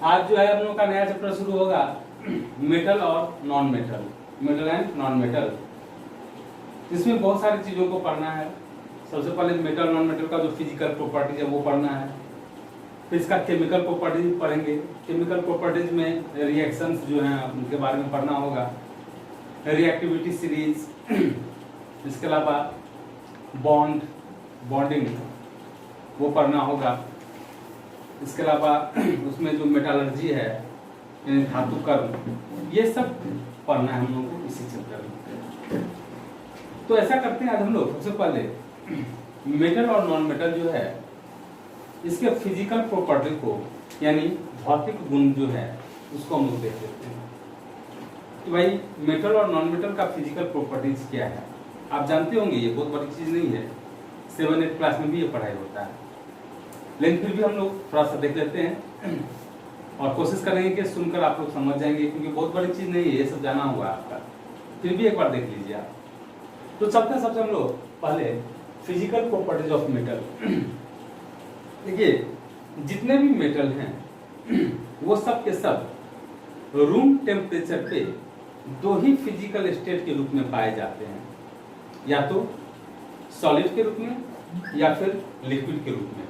आज जो है हम लोग का नया चैप्टर शुरू होगा मेटल और non metal, metal and non metal. इसमें बहुत सारी चीजों को पढ़ना है। सबसे पहले मेटल नॉन मेटल का जो फिजिकल प्रॉपर्टीज है वो पढ़ना है, फिर इसका केमिकल प्रॉपर्टीज पढ़ेंगे। केमिकल प्रॉपर्टीज में रिएक्शंस जो हैं उनके बारे में पढ़ना होगा, रिएक्टिविटी सीरीज, इसके अलावा बॉन्डिंग वो पढ़ना होगा। इसके अलावा उसमें जो मेटालर्जी है यानी धातु कर्म, ये सब पढ़ना है हम लोगों को इसी चैप्टर में। तो ऐसा करते हैं आज हम लोग सबसे पहले मेटल और नॉन मेटल जो है इसके फिजिकल प्रॉपर्टी को यानी भौतिक गुण जो है उसको हम लोग देख लेते हैं कि भाई मेटल और नॉन मेटल का फिजिकल प्रॉपर्टीज क्या है। आप जानते होंगे ये बहुत बड़ी चीज नहीं है, 7-8 क्लास में भी ये पढ़ाई होता है, लेकिन फिर भी हम लोग थोड़ा सा देख लेते हैं और कोशिश करेंगे कि सुनकर आप लोग समझ जाएंगे, क्योंकि बहुत बड़ी चीज नहीं है, ये सब जाना हुआ आपका, फिर भी एक बार देख लीजिए आप। तो चलते हैं सबसे हम लोग पहले फिजिकल प्रॉपर्टीज ऑफ मेटल। देखिए जितने भी मेटल हैं वो सब के सब रूम टेम्परेचर पे दो ही फिजिकल स्टेट के रूप में पाए जाते हैं, या तो सॉलिड के रूप में या फिर लिक्विड के रूप में।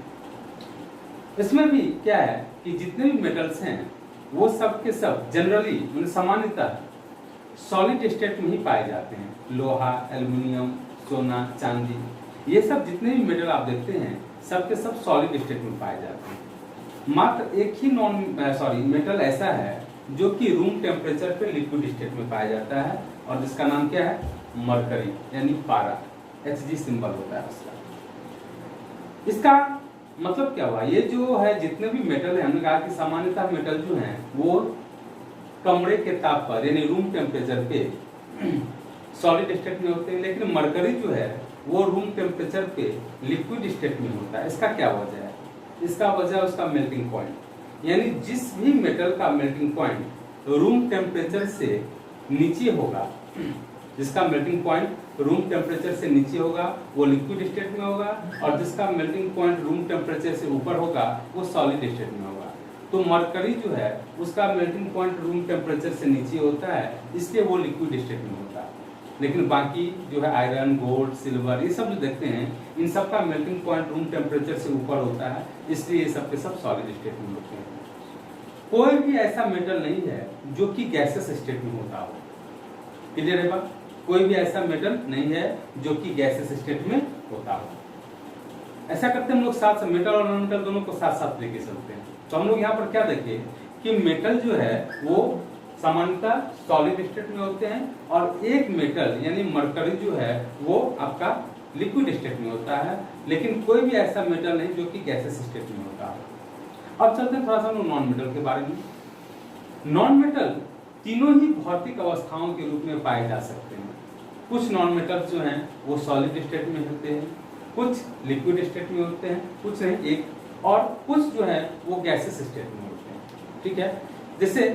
इसमें भी क्या है कि जितने भी मेटल्स हैं वो सब के सब जनरली सामान्यतः सॉलिड स्टेट में ही पाए जाते हैं। लोहा, एल्युमिनियम, सोना, चांदी, ये सब जितने भी मेटल आप देखते हैं सब के सब सॉलिड स्टेट में पाए जाते हैं। मात्र एक ही मेटल ऐसा है जो कि रूम टेम्परेचर पे लिक्विड स्टेट में पाया जाता है, और जिसका नाम क्या है, मरकरी यानी पारा, Hg सिंबल होता है उसका। इसका मतलब क्या हुआ, ये जो है जितने भी मेटल है, हमने कहा कि सामान्यतः मेटल जो है वो कमरे के ताप पर यानी रूम टेम्परेचर पे सॉलिड स्टेट में होते हैं, लेकिन मरकरी जो है वो रूम टेम्परेचर पे लिक्विड स्टेट में होता है। इसका क्या वजह है? इसका वजह है उसका मेल्टिंग पॉइंट, यानी जिस भी मेटल का मेल्टिंग पॉइंट रूम टेम्परेचर से नीचे होगा, जिसका मेल्टिंग पॉइंट रूम टेम्परेचर से नीचे होगा वो लिक्विड स्टेट में होगा, और जिसका मेल्टिंग पॉइंट रूम टेम्परेचर से ऊपर होगा वो सॉलिड स्टेट में होगा। तो मरकरी जो है उसका मेल्टिंग पॉइंट रूम टेम्परेचर से नीचे होता है, इसलिए वो लिक्विड स्टेट में होता है। लेकिन बाकी जो है आयरन, गोल्ड, सिल्वर, ये सब जो देखते हैं इन सब का मेल्टिंग पॉइंट रूम टेम्परेचर से ऊपर होता है, इसलिए ये सब के सब सॉलिड स्टेट में होते हैं। कोई भी ऐसा मेटल नहीं है जो कि गैसेस स्टेट में होता हो। क्लियर है बात? कोई भी ऐसा मेटल नहीं है जो कि गैसेस स्टेट में होता हो। ऐसा करते हैं हम लोग साथ मेटल और नॉन मेटल दोनों को साथ साथ लेके चलते हैं। तो हम लोग यहाँ पर क्या देखें कि मेटल जो है वो सामान्यतः सॉलिड स्टेट में होते हैं, और एक मेटल यानी मरकरी जो है वो आपका लिक्विड स्टेट में होता है, लेकिन कोई भी ऐसा मेटल नहीं जो कि गैसेस स्टेट में होता है। अब चलते हैं थोड़ा सा नॉन मेटल के बारे में। नॉन मेटल तीनों ही भौतिक अवस्थाओं के रूप में पाए जा सकते हैं। कुछ नॉन मेटल्स जो हैं वो सॉलिड स्टेट में होते हैं, कुछ लिक्विड स्टेट में होते हैं, कुछ नहीं एक, और कुछ जो है वो गैसेस स्टेट में होते हैं। ठीक है, जैसे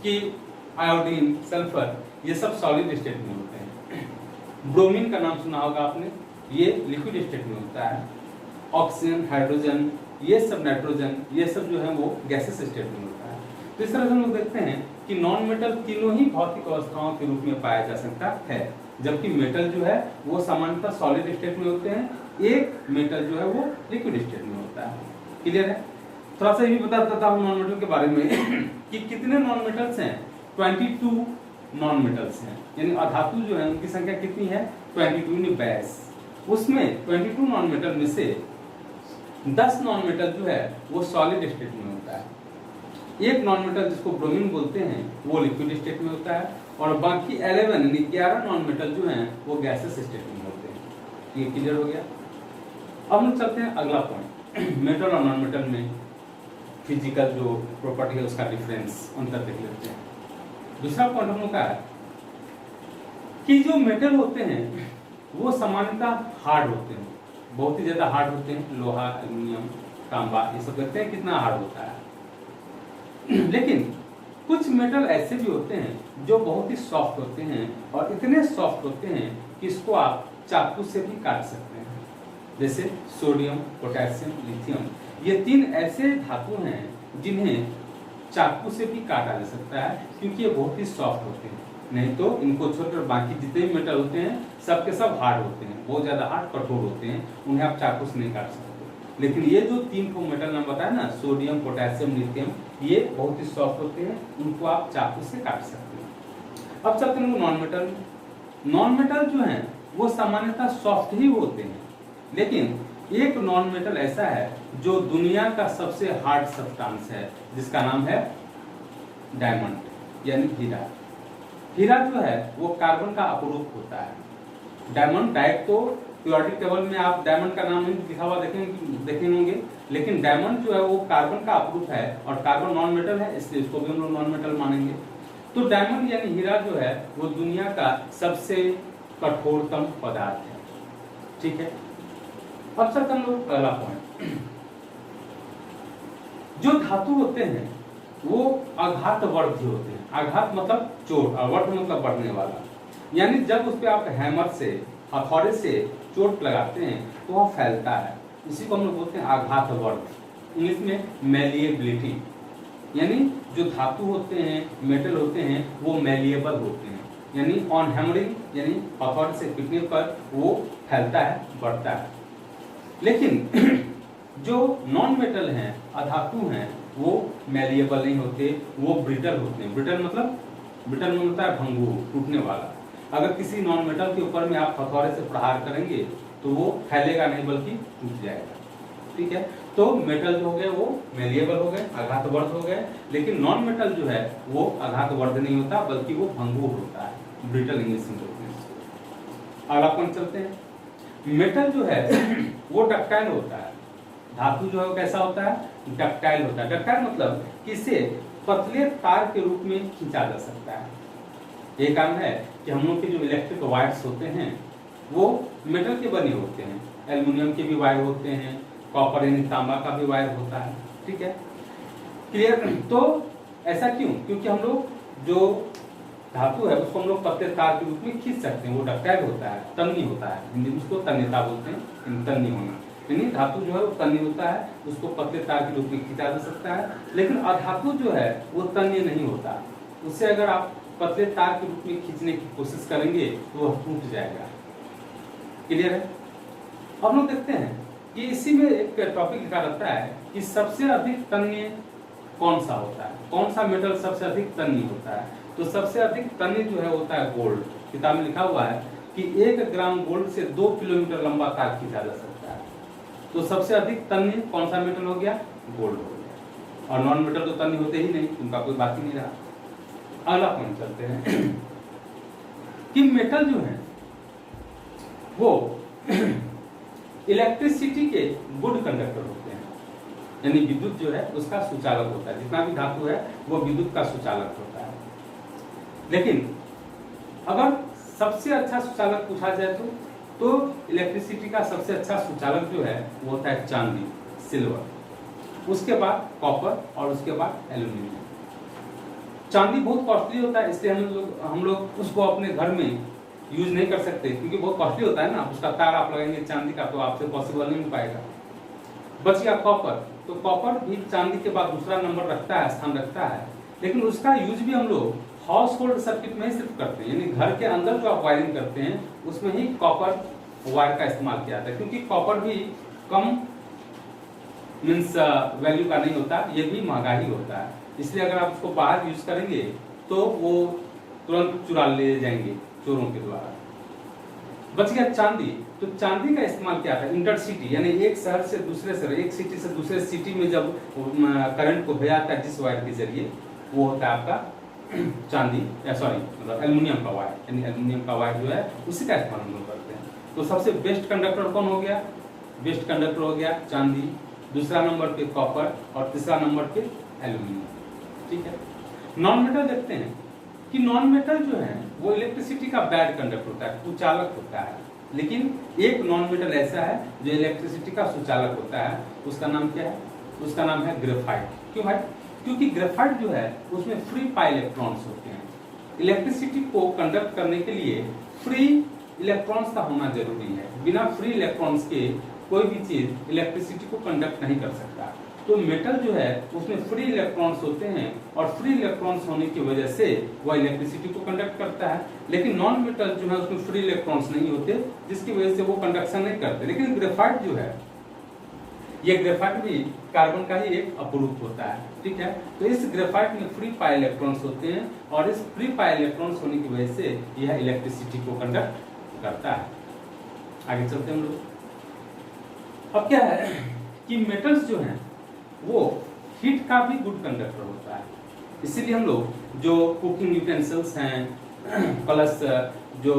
कि आयोडीन, सल्फर, ये सब सॉलिड स्टेट में होते हैं। ब्रोमीन का नाम सुना होगा आपने, ये लिक्विड स्टेट में होता है। ऑक्सीजन, हाइड्रोजन, ये सब, नाइट्रोजन, ये सब जो है वो गैसेस स्टेट में होता है। तो इस तरह से हम लोग देखते हैं कि नॉन मेटल तीनों ही भौतिक अवस्थाओं के रूप में पाया जा सकता है, जबकि मेटल जो है वो सामान्यतः सॉलिड स्टेट में होते हैं, एक मेटल जो है वो लिक्विड स्टेट में होता है। क्लियर है? थोड़ा सा ये भी बता देता हूँ नॉन मेटल के बारे में कि कितने नॉन मेटल्स हैं। 22 नॉन मेटल्स हैं, यानी अधातु जो है उनकी संख्या कितनी है, 22। उसमें 22 नॉन मेटल में से 10 नॉन मेटल जो है वो सॉलिड स्टेट में होता है। एक नॉन मेटल जिसको ब्रोमीन बोलते हैं वो लिक्विड स्टेट में होता है, और बाकी 11 नॉन मेटल जो हैं वो गैसेस स्टेट में होते हैं। ये क्लियर हो गया? अब हम चलते हैं अगला पॉइंट, मेटल और नॉन मेटल में फिजिकल जो प्रॉपर्टी है उसका डिफरेंस, अंतर देख लेते हैं। दूसरा पॉइंट हम लोग का है कि जो मेटल होते हैं वो सामान्यतः हार्ड होते हैं, बहुत ही ज्यादा हार्ड होते हैं। लोहा, एल्युमिनियम, तांबा, ये सब देखते हैं कितना हार्ड होता है। लेकिन कुछ मेटल ऐसे भी होते हैं जो बहुत ही सॉफ्ट होते हैं, और इतने सॉफ्ट होते हैं कि इसको आप चाकू से भी काट सकते हैं। जैसे सोडियम, पोटेशियम, लिथियम, ये 3 ऐसे धातु हैं जिन्हें चाकू से भी काटा जा सकता है, क्योंकि ये बहुत ही सॉफ्ट होते हैं। नहीं तो इनको छोड़कर बाकी जितने भी मेटल होते हैं सब के सब हार्ड होते हैं, बहुत ज्यादा हार्ड, कठोर होते हैं, उन्हें आप चाकू से नहीं काट सकते। लेकिन ये जो 3 ठो मेटल नाम बताया ना, सोडियम, पोटेशियम, लिथियम, ये बहुत ही सॉफ्ट होते हैं, उनको आप चाकू से काट सकते हैं। अब चलते हैं नॉन मेटल। नॉन मेटल जो है वो सामान्यतः सॉफ्ट ही होते हैं, लेकिन एक नॉन मेटल ऐसा है जो दुनिया का सबसे हार्ड सब्सटेंस है, जिसका नाम है डायमंड यानी हीरा। हीरा जो है वो कार्बन का अपरूप होता है। डायमंड डायरेक्ट तो पीरियोडिक टेबल में आप डायमंड का नाम नहीं लिखा हुआ देखे होंगे, लेकिन डायमंड जो है वो कार्बन का अपरूप है और कार्बन नॉन मेटल है, इसलिए इसको भी हम लोग नॉन मेटल मानेंगे। तो डायमंड यानी हीरा जो है वो दुनिया का सबसे कठोरतम पदार्थ है। ठीक है, अब चलते हम लोग अगला पॉइंट। जो धातु होते हैं वो आघातवर्धी होते हैं। आघात मतलब चोट, और वर्ध मतलब बढ़ने वाला, यानी जब उस पे आप हैमर से, हथौड़े से चोट लगाते हैं तो वह फैलता है। इसी को हम लोग बोलते हैं आघातवर्ध, इंग्लिश में मैलिएबिलिटी। यानी जो धातु होते हैं, मेटल होते हैं, वो मैलिएबल होते हैं, यानी ऑन हैमरिंग यानी हथौड़े से पीटने पर वो फैलता है, बढ़ता है। लेकिन जो नॉन मेटल हैं, अधातु हैं, वो मैलिएबल नहीं होते, वो ब्रिटल होते हैं। ब्रिटल मतलब, ब्रिटल में होता है भंगुर, टूटने वाला। अगर किसी नॉन मेटल के ऊपर में आप हथौड़े से प्रहार करेंगे तो वो फैलेगा नहीं बल्कि टूट जाएगा। ठीक है, तो मेटल जो हो गए वो मैलिएबल हो गए, आघातवर्ध हो गए, लेकिन नॉन मेटल जो है वो आघातवर्ध नहीं होता बल्कि वो भंगुर होता है, ब्रिटल इंग्लिश में बोलते हैं। अगला पॉइंट चलते हैं। मेटल जो है वो डक्टाइल होता है। धातु जो है वो कैसा होता है? डक्टाइल होता है। डक्टाइल मतलब कि इसे पतले तार के रूप में खींचा जा सकता है। ये काम है कि हम लोग के जो इलेक्ट्रिक वायर्स होते हैं वो मेटल के बने होते हैं, एल्युमिनियम के भी वायर होते हैं, कॉपर यानी तांबा का भी वायर होता है। ठीक है, क्लियर? तो ऐसा क्यों? क्योंकि हम लोग जो धातु है उसको हम लोग पतले तार के रूप में खींच सकते हैं, वो डक्टाइल होता है, तन्य होता है, हिंदी में उसको तन्यता बोलते हैं, तन्य होना। यानी धातु जो है वो तन्य होता है, उसको पतले तार के रूप में खींचा जा सकता है। लेकिन अधातु जो है वो तन्य नहीं होता, उससे अगर आप पतले तार के रूप में खींचने की कोशिश करेंगे तो वह टूट जाएगा। क्लियर है? अब लोग देखते हैं कि इसी में एक टॉपिक लिखा रहता है कि सबसे अधिक तन्य कौन सा होता है, कौन सा मेटल सबसे अधिक तन्य होता है। तो सबसे अधिक तन्य जो है होता है गोल्ड। किताब में लिखा हुआ है कि 1 ग्राम गोल्ड से 2 किलोमीटर लंबा तार खींचा जा सकता है। तो सबसे अधिक तन्य कौन सा मेटल हो गया? गोल्ड हो गया। और नॉन मेटल तो तन्य होते ही नहीं, उनका कोई बात ही नहीं रहा। अगला पॉइंट चलते हैं कि मेटल जो है वो इलेक्ट्रिसिटी के गुड कंडक्टर होते हैं, यानी विद्युत जो है उसका सुचालक होता है। जितना भी धातु है वो विद्युत का सुचालक होता है। लेकिन अगर सबसे अच्छा सुचालक पूछा जाए तो इलेक्ट्रिसिटी का सबसे अच्छा सुचालक जो है वो होता है चांदी, सिल्वर, उसके बाद कॉपर और उसके बाद एल्यूमिनियम। चांदी बहुत कॉस्टली होता है, इसलिए हम लोग उसको अपने घर में यूज नहीं कर सकते, क्योंकि बहुत कॉस्टली होता है ना। उसका तार आप लगाएंगे चांदी का तो आपसे पॉसिबल नहीं हो पाएगा। बच गया कॉपर, तो कॉपर भी चांदी के बाद दूसरा नंबर रखता है, स्थान रखता है, लेकिन उसका यूज भी हम लोग हाउस होल्ड सर्किट में ही सिर्फ करते हैं, यानी घर के अंदर जो आप वायरिंग करते हैं उसमें ही कॉपर वायर का इस्तेमाल किया जाता है। क्योंकि कॉपर भी कम मीन्स वैल्यू का नहीं होता, ये भी महंगा ही होता है, इसलिए अगर आप उसको बाहर यूज करेंगे तो वो तुरंत चुरा ले जाएंगे चोरों के द्वारा। बच गया चांदी, तो चांदी का इस्तेमाल क्या था? इंटरसिटी, यानी एक शहर से दूसरे शहर, एक सिटी से दूसरे सिटी में जब करंट को भेजा जाता है जिस वायर के जरिए, वो होता है आपका चांदी या सॉरी मतलब एल्युमिनियम का वायर, यानी एल्युमिनियम का वायर जो है उसी का इस्तेमाल हम लोग करते हैं। तो सबसे बेस्ट कंडक्टर कौन हो गया? बेस्ट कंडक्टर हो गया चांदी, दूसरा नंबर पे कॉपर और तीसरा नंबर पे एल्युमिनियम। ठीक है, नॉन मेटल देखते हैं कि नॉन मेटल जो है वो इलेक्ट्रिसिटी का बैड कंडक्टर होता है, सुचालक होता है। लेकिन एक नॉन मेटल ऐसा है जो इलेक्ट्रिसिटी का सुचालक होता है, उसका नाम क्या है? उसका नाम है ग्रेफाइट। क्यों भाई? क्योंकि ग्रेफाइट जो है उसमें फ्री पाई इलेक्ट्रॉन्स होते हैं। इलेक्ट्रिसिटी को कंडक्ट करने के लिए फ्री इलेक्ट्रॉन्स का होना जरूरी है। बिना फ्री इलेक्ट्रॉन्स के कोई भी चीज इलेक्ट्रिसिटी को कंडक्ट नहीं कर सकता। तो मेटल जो है उसमें फ्री इलेक्ट्रॉन्स होते हैं और फ्री इलेक्ट्रॉन्स होने की वजह से वह इलेक्ट्रिसिटी को कंडक्ट करता है। लेकिन नॉन मेटल जो है उसमें फ्री इलेक्ट्रॉन्स नहीं होते, जिसकी वजह से वो कंडक्शन नहीं करते। लेकिन ग्रेफाइट जो है, ये ग्रेफाइट भी कार्बन का ही एक अपरूप होता है, ठीक है। तो इस ग्रेफाइट में फ्री पाई इलेक्ट्रॉन्स होते हैं और इस फ्री पाई इलेक्ट्रॉन्स होने की वजह से यह इलेक्ट्रिसिटी को कंडक्ट करता है। आगे चलते हैं हम लोग। अब क्या है कि मेटल्स जो हैं वो हीट का भी गुड कंडक्टर होता है, इसीलिए हम लोग जो कुकिंग यूटेंसिल्स हैं प्लस जो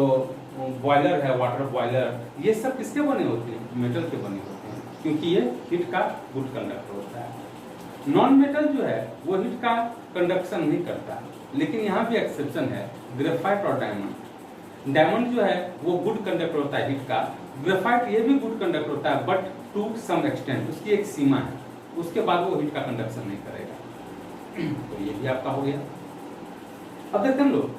बॉयलर है, वाटर बॉयलर, ये सब किसके बने होते हैं? मेटल के बने होते हैं, क्योंकि ये हीट का गुड कंडक्टर होता है। नॉन मेटल जो है वो हीट का कंडक्शन नहीं करता, लेकिन यहाँ भी एक्सेप्शन है, ग्रेफाइट और डायमंड। डायमंड जो है वो गुड कंडक्टर होता है हीट का, ग्रेफाइट ये भी गुड कंडक्टर होता है बट टू सम एक्सटेंट, उसकी एक सीमा है, उसके बाद वो हीट का कंडक्शन नहीं करेगा। तो ये भी आपका हो गया। अब देखते हैं हम लोग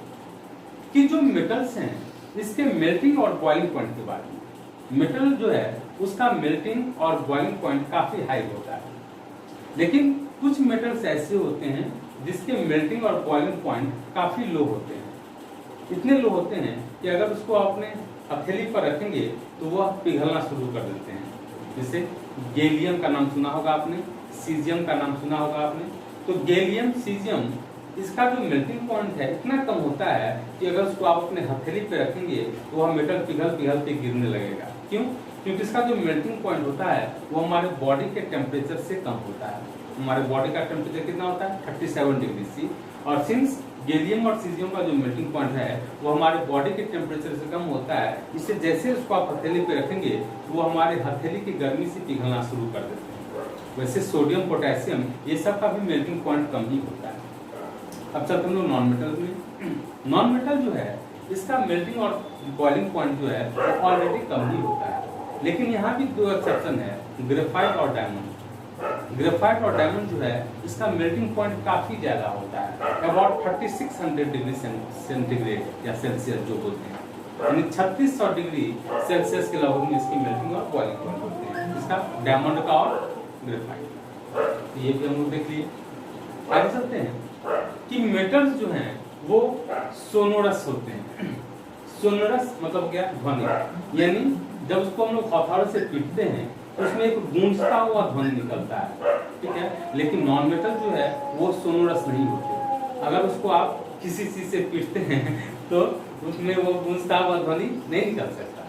कि जो मेटल्स हैं इसके मेल्टिंग और बॉइलिंग पॉइंट के बारे में। मेटल जो है उसका मेल्टिंग और बॉइलिंग पॉइंट काफी हाई होता है, लेकिन कुछ मेटल्स ऐसे होते हैं जिसके मेल्टिंग और बॉइलिंग पॉइंट काफी लो होते हैं। इतने लो होते हैं कि अगर उसको आपने हथेली पर रखेंगे तो वह पिघलना शुरू कर देते हैं। जैसे गैलियम का नाम सुना होगा आपने, सीजियम का नाम सुना होगा आपने। तो गैलियम, सीजियम, इसका जो मेल्टिंग पॉइंट है इतना कम होता है कि अगर उसको आप अपने हथेली पे रखेंगे तो वह मेटल पिघल पिघल के गिरने लगेगा। क्यों? क्योंकि इसका जो मेल्टिंग पॉइंट होता है वो हमारे बॉडी के टेम्परेचर से कम होता है। हमारे बॉडी का टेम्परेचर कितना होता है? 37 डिग्री सी। और सिंस गैलियम और सीजियम का जो मेल्टिंग पॉइंट है वो हमारे बॉडी के टेम्परेचर से कम होता है, इससे जैसे उसको आप हथेली पे रखेंगे वो हमारे हथेली की गर्मी से पिघलना शुरू कर देते हैं। वैसे सोडियम, पोटेशियम, ये सब का भी मेल्टिंग पॉइंट कम ही होता है। अब चलते हम लोग नॉन मेटल में। नॉन मेटल जो है इसका मेल्टिंग और बॉइलिंग पॉइंट जो है वो ऑलरेडी कम ही होता है, लेकिन यहाँ भी दो एक्सेप्शन है, ग्रेफाइट और डायमंड। ग्रेफाइट और डायमंड जो है इसका मेल्टिंग पॉइंट काफी ज्यादा होता है, अबाउट 3600 डिग्री सेंटीग्रेड या सेल्सियस जो बोलते हैं, यानी 3600 डिग्री सेल्सियस के लगभग में इसकी मेल्टिंग और बॉइलिंग पॉइंट होते हैं, इसका डायमंड का और ग्रेफाइट। ये भी हम लोग देख लिए। आगे चलते हैं कि मेटल्स जो हैं वो सोनोरस होते हैं। सोनोरस मतलब क्या? ध्वनि, यानी जब उसको हम लोग हथौड़े से पीटते हैं तो उसमें एक गूंजता हुआ ध्वनि निकलता है, ठीक है। लेकिन नॉन मेटल जो है वो सोनोरस नहीं होते। अगर उसको आप किसी चीज से पीटते हैं तो उसमें वो गूंजता हुआ ध्वनि नहीं निकल सकता।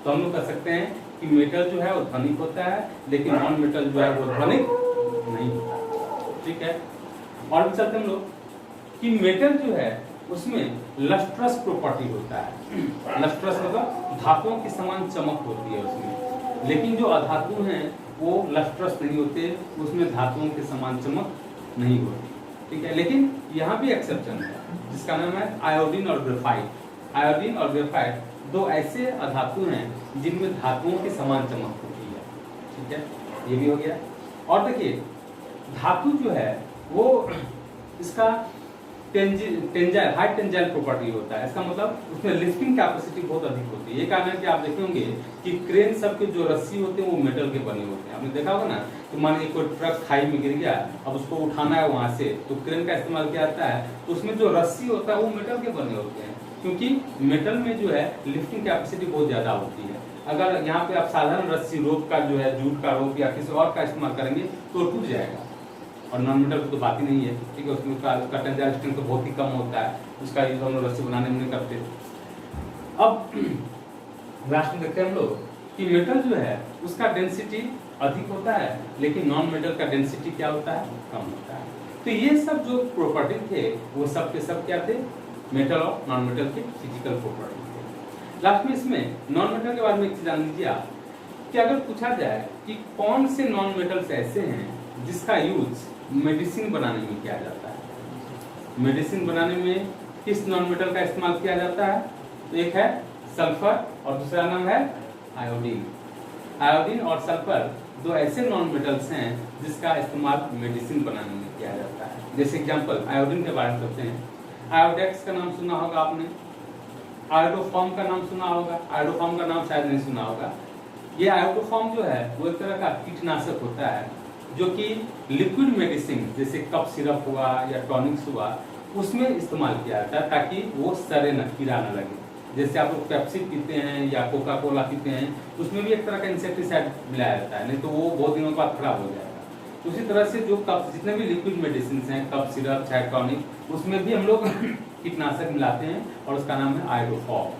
तो हम लोग कह सकते हैं कि मेटल जो है वो ध्वनिक होता है, लेकिन नॉन मेटल जो है वो ध्वनिक नहीं होता, ठीक है। और भी चलते हम लोग कि मेटल जो है उसमें लस्ट्रस प्रॉपर्टी होता है। लस्ट्रस मतलब धातुओं की समान चमक होती है उसमें, लेकिन जो अधातु हैं वो लस्ट्रस नहीं होते, उसमें धातुओं के समान चमक नहीं होती, ठीक है। लेकिन यहाँ भी एक्सेप्शन है जिसका नाम है आयोडीन और ग्रेफाइट। आयोडीन और ग्रेफाइट दो ऐसे अधातु हैं जिनमें धातुओं की समान चमक होती है, ठीक है। ये भी हो गया। और देखिए धातु जो है वो इसका हाई टेंजाइल प्रॉपर्टी होता है। इसका मतलब उसमें लिफ्टिंग कैपेसिटी बहुत अधिक होती है। ये कारण है कि आप देखेंगे कि क्रेन सब के जो रस्सी होते हैं वो मेटल के बने होते हैं। आपने देखा होगा ना, तो मान लीजिए कोई ट्रक खाई में गिर गया, अब उसको उठाना है वहां से, तो क्रेन का इस्तेमाल किया जाता है, तो उसमें जो रस्सी होता है वो मेटल के बने होते हैं, क्योंकि मेटल में जो है लिफ्टिंग कैपेसिटी बहुत ज्यादा होती है। अगर यहाँ पे आप साधारण रस्सी, रोप का जो है, जूट का रोप या किसी और का इस्तेमाल करेंगे तो टूट जाएगा। और नॉन मेटल की तो बात ही नहीं है, ठीक है। उसमें उसका टेंजाइल स्ट्रेंथ तो बहुत ही कम होता है, उसका यूज हम लोग रस्सी बनाने में नहीं करते। अब लास्ट में देखते हैं हम लोग कि मेटल जो है उसका डेंसिटी अधिक होता है, लेकिन नॉन मेटल का डेंसिटी क्या होता है? कम होता है। तो ये सब जो प्रॉपर्टी थे वो सब के सब क्या थे? मेटल और नॉन मेटल के फिजिकल प्रॉपर्टी थे। लास्ट में इसमें नॉन मेटल के बारे में एक चीज जान लीजिए आप कि अगर पूछा जाए कि कौन से नॉन मेटल्स ऐसे हैं जिसका यूज मेडिसिन बनाने में किया जाता है, मेडिसिन बनाने में किस नॉन मेटल का इस्तेमाल किया जाता है? तो एक है सल्फर और दूसरा नाम है आयोडीन। आयोडीन और सल्फर दो ऐसे नॉन मेटल्स हैं जिसका इस्तेमाल मेडिसिन बनाने में किया जाता है। जैसे एग्जांपल आयोडीन के बारे में करते हैं। आयोडेक्स का नाम सुना होगा आपने, आयोडोफॉर्म का नाम सुना होगा, आयोडोफॉर्म का नाम शायद नहीं सुना होगा। ये आयोडोफॉर्म जो है वो एक तरह का कीटनाशक होता है जो कि लिक्विड मेडिसिन जैसे कफ सिरप हुआ या टॉनिक्स हुआ उसमें इस्तेमाल किया जाता है ताकि वो सड़े न, कीड़ा न लगे। जैसे आप लोग पेप्सी पीते हैं या कोका कोला पीते हैं, उसमें भी एक तरह का इंसेक्टिसाइड मिलाया जाता है, नहीं तो वो बहुत दिनों बाद खराब हो जाएगा। उसी तरह से जो कफ जितने भी लिक्विड मेडिसिन हैं, कफ सिरप चाहे टॉनिक, उसमें भी हम लोग कीटनाशक मिलाते हैं और उसका नाम है आयोडोफॉब।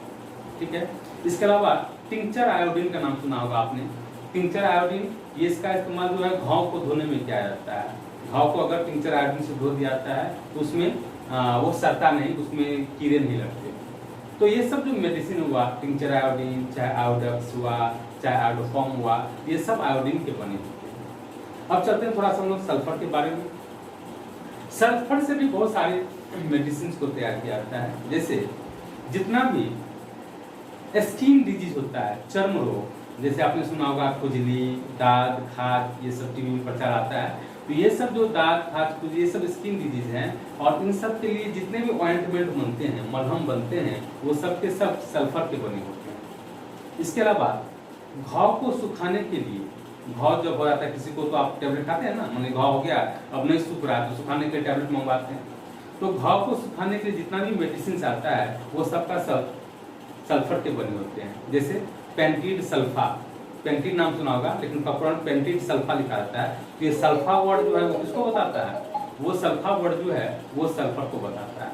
ठीक है। इसके अलावा टिंचर आयोडीन का नाम सुना होगा आपने। टिंचर आयोडीन, ये इसका इस्तेमाल जो है घाव को धोने में किया जाता है। घाव को अगर टिंचर आयोडीन से धो दिया जाता है तो उसमें वो सड़ता नहीं, उसमें कीड़े नहीं लगते। तो ये सब जो मेडिसिन हुआ, टिंचर आयोडीन, चाहे आयोडेक्स हुआ, चाहे आयोडोफॉर्म हुआ, ये सब आयोडीन के बने होते हैं। अब चलते हैं थोड़ा सा हम लोग सल्फर के बारे में। सल्फर से भी बहुत सारे मेडिसिन को तैयार किया जाता है। जैसे जितना भी स्किन डिजीज होता है, चर्म रोग, जैसे आपने सुना होगा खुजली, दाद, खाज, ये सब टीवी में प्रचार आता है। तो ये सब जो दाद, खाज, खुजली, ये सब स्किन डिजीज हैं और इन सब के लिए जितने भी ऑइंटमेंट बनते हैं, मलहम बनते हैं, वो सब के सब सल्फर के बने होते हैं। इसके अलावा घाव को सुखाने के लिए, घाव जब हो जाता है किसी को तो आप टैबलेट खाते हैं ना, मैंने घाव हो गया अब नहीं सूख रहा है तो सुखाने के लिए टैबलेट मंगवाते हैं। तो घाव को सुखाने के लिए जितना भी मेडिसिन आता है वो सबका सब सल्फर के बने होते हैं। जैसे पेंटिड सल्फा, पेंटिड नाम सुना होगा लेकिन कपड़न पेंटिड सल्फा लिखा जाता है। तो ये सल्फा वर्ड जो है वो किसको बताता है? वो सल्फा वर्ड जो है वो सल्फर को बताता है।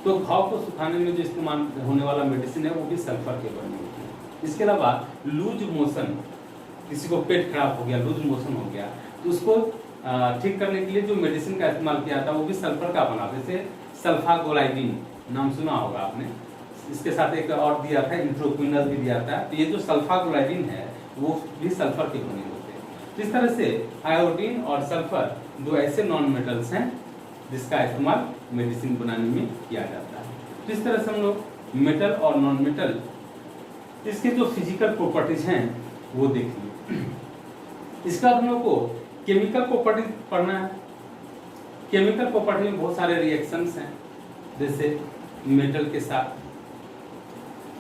तो घाव को सुखाने में जो इस्तेमाल होने वाला मेडिसिन है वो भी सल्फर के बने होते हैं। इसके अलावा लूज मोशन, किसी को पेट खराब हो गया, लूज मोशन हो गया, तो उसको ठीक करने के लिए जो मेडिसिन का इस्तेमाल किया जाता है वो भी सल्फर का बना। जैसे सल्फागोलाइडिन नाम सुना होगा आपने, इसके साथ एक और दिया था इंट्रोक्विनस भी दिया था। तो ये जो सल्फागोलाइडिन है वो भी सल्फर के बने होते हैं। तो इस तरह से आयोडीन और सल्फर दो ऐसे नॉन मेटल्स हैं जिसका इस्तेमाल मेडिसिन बनाने में किया जाता है। तो इस तरह से हम लोग मेटल और नॉन मेटल, इसके जो फिजिकल प्रॉपर्टीज हैं वो देख लिए। इसका हम लोग को केमिकल प्रॉपर्टी पढ़ना है। केमिकल प्रॉपर्टी में बहुत सारे रिएक्शंस हैं, जैसे मेटल के साथ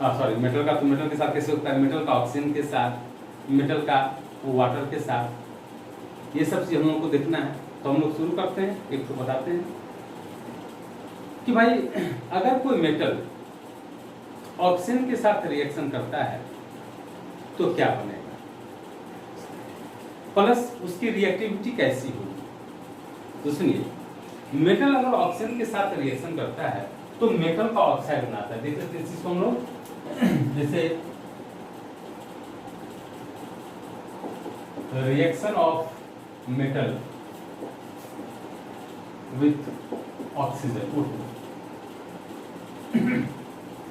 मेटल का तो मेटल के साथ कैसे होता है, मेटल का ऑक्सीजन के साथ, मेटल का वाटर के साथ, ये सब चीज हम लोग को देखना है। तो हम लोग शुरू करते हैं, एक तो बताते हैं कि भाई अगर कोई मेटल ऑक्सीजन के साथ रिएक्शन करता है तो क्या बनेगा, प्लस उसकी रिएक्टिविटी कैसी होगी। तो सुनिए, मेटल अगर ऑक्सीजन के साथ रिएक्शन करता है तो मेटल का ऑक्साइड बनाता है। देखते हैं इसको हम लोग, जैसे reaction of metal with oxygen.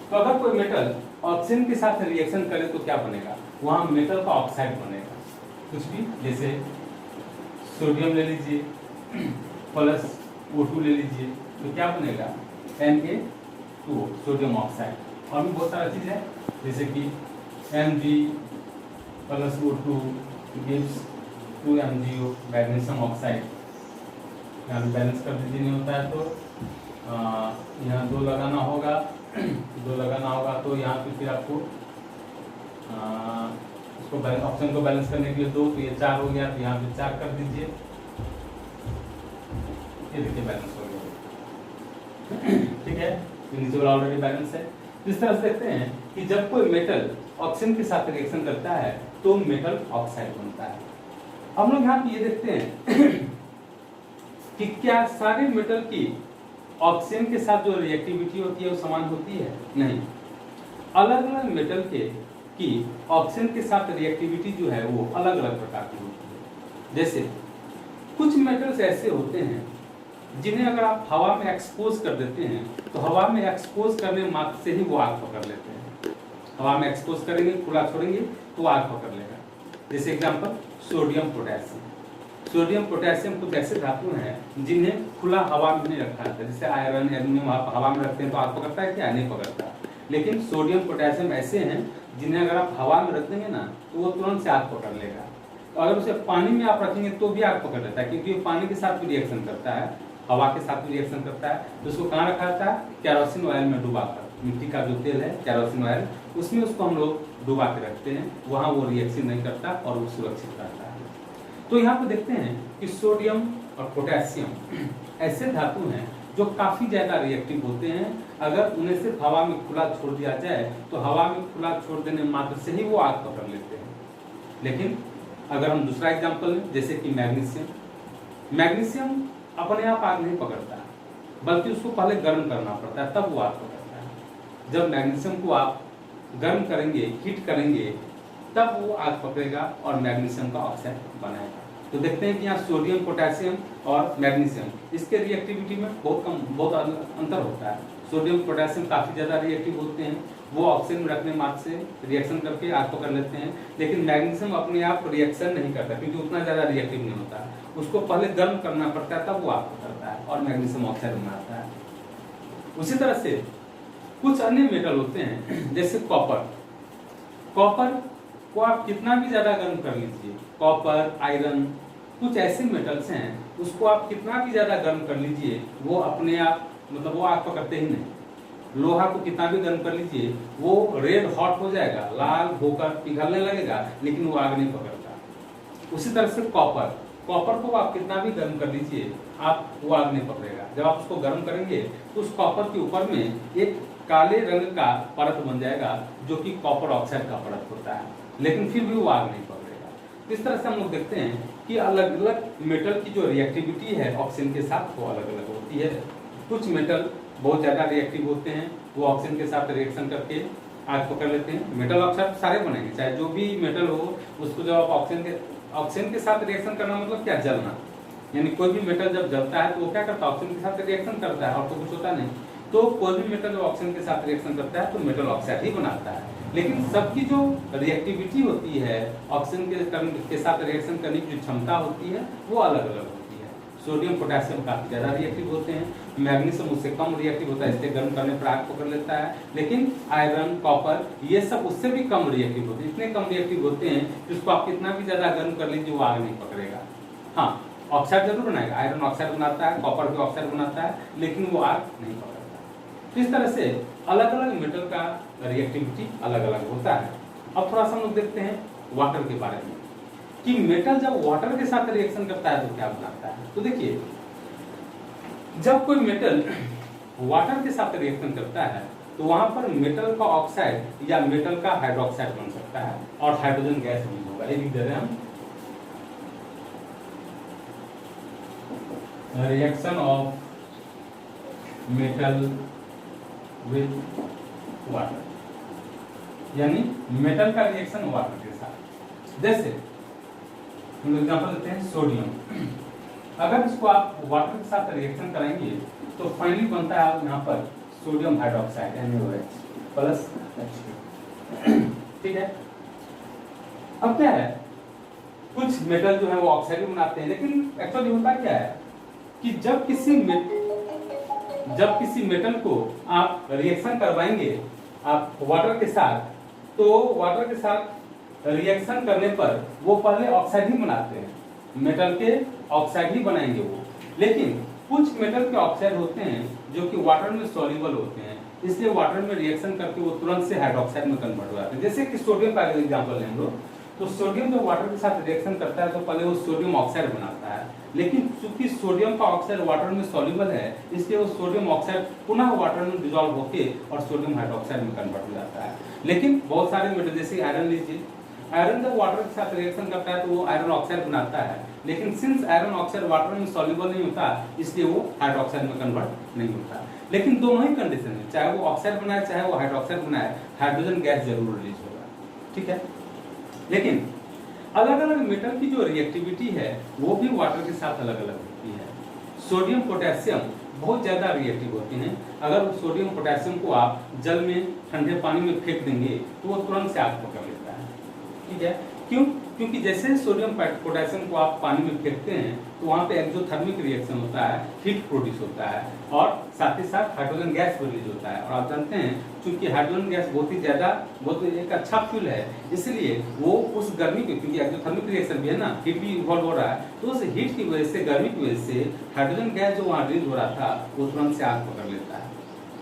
तो अगर कोई मेटल ऑक्सीजन के साथ रिएक्शन करे तो क्या बनेगा, वहां मेटल का ऑक्साइड बनेगा। कुछ भी, जैसे सोडियम ले लीजिए प्लस O2 ले लीजिए, तो क्या बनेगा Na2, सोडियम ऑक्साइड। और भी बहुत सारा चीज है, जैसे कि Mg plus O2 gives 2MgO, magnesium oxide. यहाँ पे बैलेंस कर दीजिए, नहीं होता है तो यहाँ 2 लगाना होगा, 2 लगाना होगा तो यहाँ पे फिर आपको इसको ऑप्शन को बैलेंस करने के लिए 2, तो ये 4 हो गया, तो यहाँ पे 4 कर दीजिए, ये देखिए बैलेंस हो गया। ठीक है, नीचे वाला ऑलरेडी बैलेंस है। इस तरह से देखते हैं कि जब कोई मेटल ऑक्सीजन के साथ रिएक्शन करता है तो मेटल ऑक्साइड बनता है। हम लोग यहाँ पे ये देखते हैं कि क्या सारे मेटल की ऑक्सीजन के साथ जो रिएक्टिविटी होती है वो समान होती है? नहीं, अलग अलग मेटल के की ऑक्सीजन के साथ रिएक्टिविटी जो है वो अलग अलग प्रकार की होती है। जैसे कुछ मेटल्स ऐसे होते हैं जिन्हें अगर आप हवा में एक्सपोज कर देते हैं तो हवा में एक्सपोज करने मात्र से ही वो आग पकड़ लेते हैं। हवा में एक्सपोज करेंगे, खुला छोड़ेंगे तो आग पकड़ लेगा। जैसे example sodium potassium. Sodium potassium कुछ ऐसे धातु हैं जिन्हें खुला हवा में नहीं रखा जाता। जैसे आयरन, एल्यूमिनियम हवा में रखते हैं तो आग पकड़ता है क्या? नहीं पकड़ता। लेकिन सोडियम पोटेशियम ऐसे हैं जिन्हें अगर आप हवा में रख देंगे ना तो वो तुरंत से आग पकड़ लेगा। तो अगर उसे पानी में आप रखेंगे तो भी आग पकड़ लेता है, क्योंकि पानी के साथ भी रिएक्शन करता है, हवा के साथ भी रिएक्शन करता है। तो उसको कहाँ रखा जाता है? कैरोसिन ऑयल में डुबाकर, मिट्टी का जो तेल है कैरोसिन ऑयल, उसमें उसको हम लोग डुबा के रखते हैं, वहाँ वो रिएक्शन नहीं करता और वो सुरक्षित रहता है। तो यहाँ पे देखते हैं कि सोडियम और पोटेशियम ऐसे धातु हैं जो काफी ज्यादा रिएक्टिव होते हैं। अगर उन्हें सिर्फ हवा में खुला छोड़ दिया जाए तो हवा में खुला छोड़ देने मात्र से ही वो आग पकड़ लेते हैं। लेकिन अगर हम दूसरा एग्जांपल लें, जैसे कि मैग्नीशियम अपने आप आग नहीं पकड़ता, बल्कि उसको पहले गर्म करना पड़ता है, तब वो आग पकड़ता है। जब मैग्नीशियम को आप गर्म करेंगे, हीट करेंगे, तब वो आग पकड़ेगा और मैग्नीशियम का ऑक्साइड बनाएगा। तो देखते हैं कि यहाँ सोडियम, पोटेशियम और मैग्नीशियम, इसके रिएक्टिविटी में बहुत अंतर होता है। सोडियम पोटेशियम काफी ज्यादा रिएक्टिव होते हैं, वो ऑक्सीजन में रखने मात्र से रिएक्शन करके आग पकड़ लेते हैं। लेकिन मैग्नीशियम अपने आप रिएक्शन नहीं करता, क्योंकि उतना ज्यादा रिएक्टिव नहीं होता, उसको पहले गर्म करना पड़ता है, तब वो आग पकड़ता है और मैग्नीशियम ऑक्साइड बनाता है। उसी तरह से कुछ अन्य मेटल होते हैं, जैसे कॉपर को आप कितना भी ज्यादा गर्म कर लीजिए, कॉपर, आयरन, कुछ ऐसे मेटल्स हैं उसको आप कितना भी ज्यादा गर्म कर लीजिए, वो अपने आप मतलब वो आग पकड़ते ही नहीं। लोहा को कितना भी गर्म कर लीजिए, वो रेड हॉट हो जाएगा, लाल होकर पिघलने लगेगा, लेकिन वो आग नहीं पकड़ता। उसी तरह से कॉपर को आप कितना भी गर्म कर लीजिए, आप वो आग नहीं पकड़ेगा। जब आप उसको गर्म करेंगे तो उस कॉपर के ऊपर में एक काले रंग का परत बन जाएगा, जो कि कॉपर ऑक्साइड का परत होता है, लेकिन फिर भी वो आग नहीं पकड़ेगा। इस तरह से हम लोग देखते हैं कि अलग अलग मेटल की जो रिएक्टिविटी है ऑक्सीजन के साथ वो अलग अलग होती है। कुछ मेटल बहुत ज्यादा रिएक्टिव होते हैं, वो ऑक्सीजन के साथ रिएक्शन करके आग पकड़ लेते हैं। मेटल ऑक्साइड सारे बनेंगे, चाहे जो भी मेटल हो, उसको जब आप ऑक्सीजन के साथ रिएक्शन करना मतलब क्या, जलना। यानी कोई भी मेटल जब जलता है तो वो क्या करता है, ऑक्सीजन के साथ रिएक्शन करता है, और तो कुछ होता नहीं। तो कोई भी मेटल जब ऑक्सीजन के साथ रिएक्शन करता है तो मेटल ऑक्साइड ही बनाता है। लेकिन सबकी जो रिएक्टिविटी होती है, ऑक्सीजन के साथ रिएक्शन करने की जो क्षमता होती है, वो अलग अलग होती है। सोडियम, पोटेशियम काफी ज्यादा रिएक्टिव होते हैं, मैग्नीशियम उससे कम रिएक्टिव होता है, इसलिए गर्म करने पर आग पकड़ लेता है। लेकिन आयरन, कॉपर, ये सब उससे भी कम रिएक्टिव होते हैं, इतने कम रिएक्टिव होते हैं कि उसको आप कितना भी ज्यादा गर्म कर लीजिए वो आग नहीं पकड़ेगा। हाँ, ऑक्साइड जरूर बनाएगा, आयरन ऑक्साइड बनाता है, कॉपर भी ऑक्साइड बनाता है, लेकिन वो आग नहीं पकड़ता। इस तरह से अलग अलग मेटल का रिएक्टिविटी अलग अलग होता है। अब थोड़ा सा हम लोग देखते हैं वाटर के बारे में, कि मेटल जब वाटर के साथ रिएक्शन करता है तो क्या बनाता है। तो देखिए, जब कोई मेटल वाटर के साथ रिएक्शन करता है तो वहां पर मेटल का ऑक्साइड या मेटल का हाइड्रोक्साइड बन सकता है और हाइड्रोजन गैस रिलीज होगा। ये लिख दे रहे हैं हम, reaction of metal with water, यानी मेटल का रिएक्शन वाटर के साथ। जैसे हम एग्जांपल देते हैं सोडियम, अगर इसको आप वाटर के साथ रिएक्शन कराएंगे तो फाइनली बनता है यहाँ पर sodium hydroxide NaOH plus H2। ठीक है। अब क्या है, कुछ मेटल जो है वो ऑक्साइड भी बनाते हैं, लेकिन एक्चुअली होता क्या है कि जब किसी मेटल को आप रिएक्शन करवाएंगे आप वाटर के साथ, तो वाटर के साथ रिएक्शन करने पर वो पहले ऑक्साइड ही बनाते हैं, मेटल के ऑक्साइड ही बनाएंगे वो। लेकिन कुछ मेटल के ऑक्साइड होते हैं जो कि वाटर में सॉल्युबल होते हैं, इसलिए वाटर में रिएक्शन करके वो तुरंत से हाइड्रोक्साइड में कन्वर्ट हो जाते हैं। जैसे कि सोडियम का एग्जांपल लें हम लोग, तो सोडियम जब वाटर के साथ रिएक्शन करता है तो पहले वो सोडियम ऑक्साइड बनाता है, लेकिन चूंकि सोडियम का ऑक्साइड वाटर में सॉल्युबल है, इसलिए वो सोडियम ऑक्साइड पुनः वाटर में डिसॉल्व होके और सोडियम हाइड्रोक्साइड में कन्वर्ट हो जाता है। लेकिन बहुत सारे मेटल, जैसे आयरन लीजिए, आयरन जब वाटर के साथ रिएक्शन करता है तो वो आयरन ऑक्साइड बनाता है, लेकिन सिंस आयरन ऑक्साइड वाटर में सॉल्युबल नहीं होता, इसलिए वो हाइड्रोक्साइड में कन्वर्ट नहीं होता। लेकिन दोनों ही कंडीशन है, चाहे वो ऑक्साइड बनाए चाहे वो हाइड्रोक्साइड बनाए, हाइड्रोजन गैस जरूर रिलीज होगा। ठीक है। लेकिन अलग अलग मेटल की जो रिएक्टिविटी है वो भी वाटर के साथ अलग अलग होती है। सोडियम, पोटेशियम बहुत ज्यादा रिएक्टिव होते हैं। अगर सोडियम पोटेशियम को आप जल में ठंडे पानी में फेंक देंगे तो वो तुरंत से आग पकड़ लेता है। ठीक है। क्यों? क्योंकि जैसे सोडियम पोटेशियम को आप पानी में फेंकते हैं तो वहाँ पे एक्सोथर्मिक रिएक्शन होता है, हीट प्रोड्यूस होता है और साथ ही साथ हाइड्रोजन गैस रिलीज होता है। और आप जानते हैं क्योंकि हाइड्रोजन गैस बहुत एक अच्छा फ्यूल है, इसलिए वो उस गर्मी के, क्योंकि एक्सोथर्मिक रिएक्शन भी है ना, हीट भी इन्वॉल्व हो रहा है, तो उस हीट की वजह से, गर्मी की वजह से हाइड्रोजन गैस जो वहाँ रिलीज हो रहा था वो तुरंत से आग पकड़ लेता है।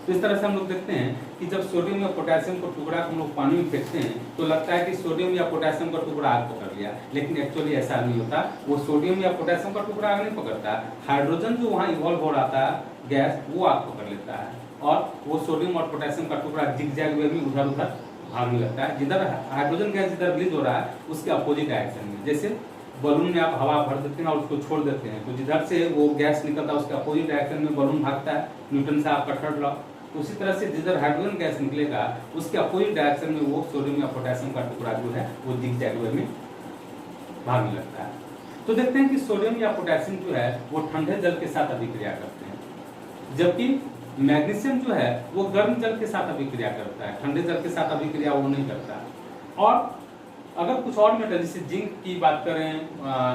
तो तो इस तरह से हम लोग देखते हैं कि जब सोडियम या पोटेशियम को टुकड़ा हम लोग पानी में फेंकते हैं तो लगता है कि सोडियम या पोटेशियम का टुकड़ा आग पकड़ लिया, लेकिन एक्चुअली ऐसा नहीं होता। वो सोडियम या पोटेशियम का टुकड़ा आग नहीं पकड़ता, हाइड्रोजन जो वहाँ इवॉल्व हो रहा था गैस, वो आग पकड़ लेता है और वो सोडियम और पोटेशियम का टुकड़ा जिगजैग वे में उधर उधर भागने लगता है। जिधर हाइड्रोजन गैस जिधर रिलीज हो रहा है उसके अपोजिट डायरेक्शन में, जैसे बलून में आप हवा भर देते हैं और उसको छोड़ देते हैं, तो जिधर से वो गैस निकलता है उसके अपोजिट डायरेक्शन में बलून भागता है, न्यूटन से आपका थर्ड लॉ। उसी तरह से जिधर हाइड्रोजन गैस निकलेगा उसके अपोजिट डायरेक्शन में वो सोडियम या पोटेशियम का टुकड़ा जो है वो जिगजैग वे में भागने लगता है। तो देखते हैं कि सोडियम या पोटेशियम जो है वो ठंडे जल के साथ अभिक्रिया करते हैं, जबकि मैग्नीशियम जो है वो गर्म जल के साथ अभिक्रिया करता है, ठंडे जल के साथ अभिक्रिया वो नहीं करता। और अगर कुछ और मेटल जैसे जिंक की बात करें,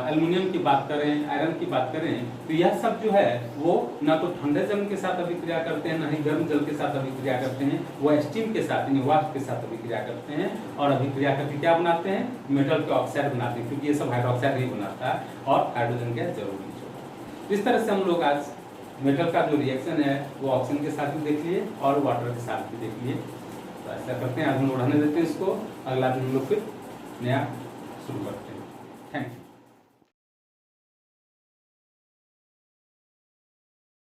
एल्युमिनियम की बात करें, आयरन की बात करें, तो यह सब जो है वो ना तो ठंडे जल के साथ अभिक्रिया करते हैं ना ही गर्म जल के साथ अभिक्रिया करते हैं, वो स्टीम के साथ यानी वाष्प के साथ अभिक्रिया करते हैं और अभिक्रिया करके क्या बनाते हैं, मेटल के ऑक्साइड बनाते हैं, क्योंकि ये सब हाइड्रोक्साइड नहीं बनाता और हाइड्रोजन गैस जरूर नहीं छोड़ता। इस तरह से हम लोग आज मेटल का जो रिएक्शन है वो ऑक्सीजन के साथ भी देख लिए और वाटर के साथ भी देख लिए। तो ऐसा करते हैं, आज हम लोग रहने देते हैं इसको, अगला दिन हम लोग फिर नया शुरू करते हैं। Thank you.